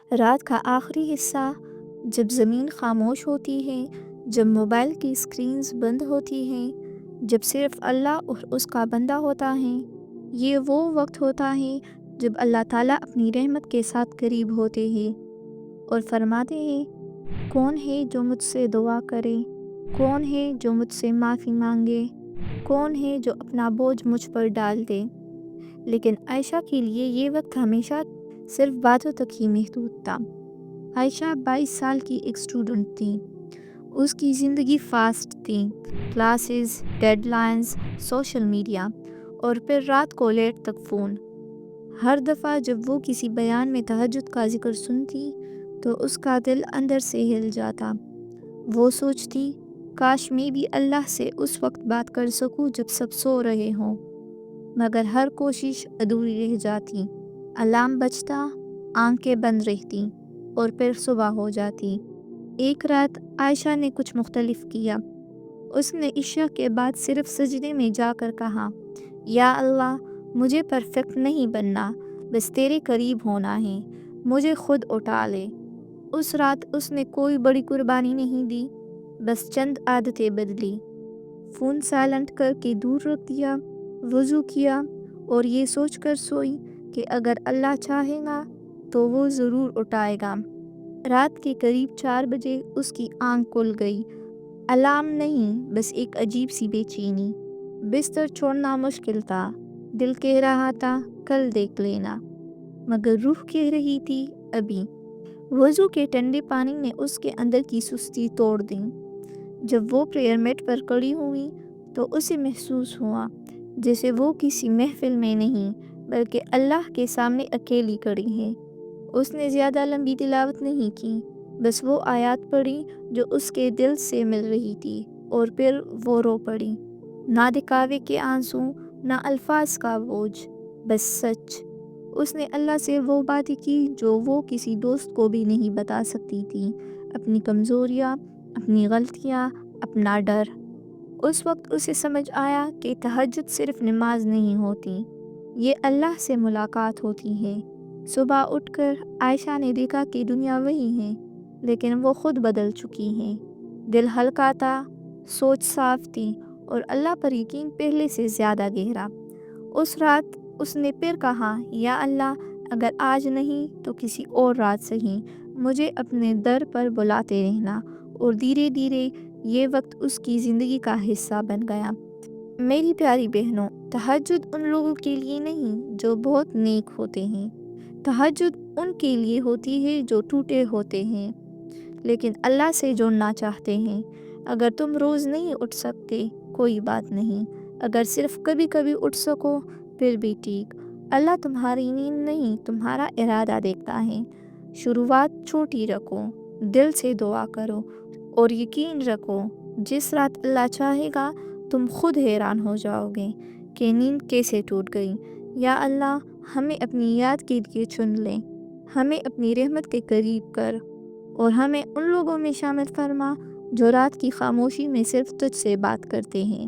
رات کا آخری حصہ، جب زمین خاموش ہوتی ہے، جب موبائل کی اسکرینز بند ہوتی ہیں، جب صرف اللہ اور اس کا بندہ ہوتا ہے، یہ وہ وقت ہوتا ہے جب اللہ تعالیٰ اپنی رحمت کے ساتھ قریب ہوتے ہیں اور فرماتے ہیں، کون ہے جو مجھ سے دعا کرے، کون ہے جو مجھ سے معافی مانگے، کون ہے جو اپنا بوجھ مجھ پر ڈال دے۔ لیکن عائشہ کے لیے یہ وقت ہمیشہ صرف باتوں تک ہی محدود تھا۔ عائشہ 22 سال کی ایک اسٹوڈنٹ تھی۔ اس کی زندگی فاسٹ تھی، classes, deadlines, social media, اور پھر رات کو لیٹ تک فون۔ ہر دفعہ جب وہ کسی بیان میں تہجد کا ذکر سنتی تو اس کا دل اندر سے ہل جاتا۔ وہ سوچتی، کاش میں بھی اللہ سے اس وقت بات کر سکوں جب سب سو رہے ہوں، مگر ہر کوشش ادھوری رہ جاتی۔ الارم بجتا، آنکھیں بند رہتی، اور پھر صبح ہو جاتی۔ ایک رات عائشہ نے کچھ مختلف کیا۔ اس نے عشاء کے بعد صرف سجدے میں جا کر کہا، یا اللہ، مجھے پرفیکٹ نہیں بننا، بس تیرے قریب ہونا ہے، مجھے خود اٹھا لے۔ اس رات اس نے کوئی بڑی قربانی نہیں دی، بس چند عادتیں بدلی۔ فون سائلنٹ کر کے دور رکھ دیا، وضو کیا، اور یہ سوچ کر سوئی کہ اگر اللہ چاہے گا تو وہ ضرور اٹھائے گا۔ رات کے قریب 4 بجے اس کی آنکھ کھل گئی۔ الارم نہیں، بس ایک عجیب سی بے چینی۔ بستر چھوڑنا مشکل تھا، دل کہہ رہا تھا کل دیکھ لینا، مگر روح کہہ رہی تھی ابھی۔ وضو کے ٹھنڈے پانی نے اس کے اندر کی سستی توڑ دی۔ جب وہ پریئر میٹ پر کھڑی ہوئی تو اسے محسوس ہوا جیسے وہ کسی محفل میں نہیں بلکہ اللہ کے سامنے اکیلی کھڑی ہے۔ اس نے زیادہ لمبی تلاوت نہیں کی، بس وہ آیات پڑھی جو اس کے دل سے مل رہی تھی، اور پھر وہ رو پڑی۔ نہ دکھاوے کے آنسو، نہ الفاظ کا بوجھ، بس سچ۔ اس نے اللہ سے وہ باتیں کی جو وہ کسی دوست کو بھی نہیں بتا سکتی تھی، اپنی کمزوریاں، اپنی غلطیاں، اپنا ڈر۔ اس وقت اسے سمجھ آیا کہ تہجد صرف نماز نہیں ہوتی، یہ اللہ سے ملاقات ہوتی ہے۔ صبح اٹھ کر عائشہ نے دیکھا کہ دنیا وہی ہے، لیکن وہ خود بدل چکی ہے۔ دل ہلکا تھا، سوچ صاف تھی، اور اللہ پر یقین پہلے سے زیادہ گہرا۔ اس رات اس نے پھر کہا، یا اللہ، اگر آج نہیں تو کسی اور رات صحیح، مجھے اپنے در پر بلاتے رہنا۔ اور دھیرے دھیرے یہ وقت اس کی زندگی کا حصہ بن گیا۔ میری پیاری بہنوں، تہجد ان لوگوں کے لیے نہیں جو بہت نیک ہوتے ہیں، تہجد ان کے لیے ہوتی ہے جو ٹوٹے ہوتے ہیں لیکن اللہ سے جڑنا چاہتے ہیں۔ اگر تم روز نہیں اٹھ سکتے کوئی بات نہیں، اگر صرف کبھی کبھی اٹھ سکو پھر بھی ٹھیک۔ اللہ تمہاری نیند نہیں، تمہارا ارادہ دیکھتا ہے۔ شروعات چھوٹی رکھو، دل سے دعا کرو، اور یقین رکھو جس رات اللہ چاہے گا تم خود حیران ہو جاؤ گے کہ نیند کیسے ٹوٹ گئی۔ یا اللہ، ہمیں اپنی یاد کے لیے چن لیں، ہمیں اپنی رحمت کے قریب کر، اور ہمیں ان لوگوں میں شامل فرما جو رات کی خاموشی میں صرف تجھ سے بات کرتے ہیں۔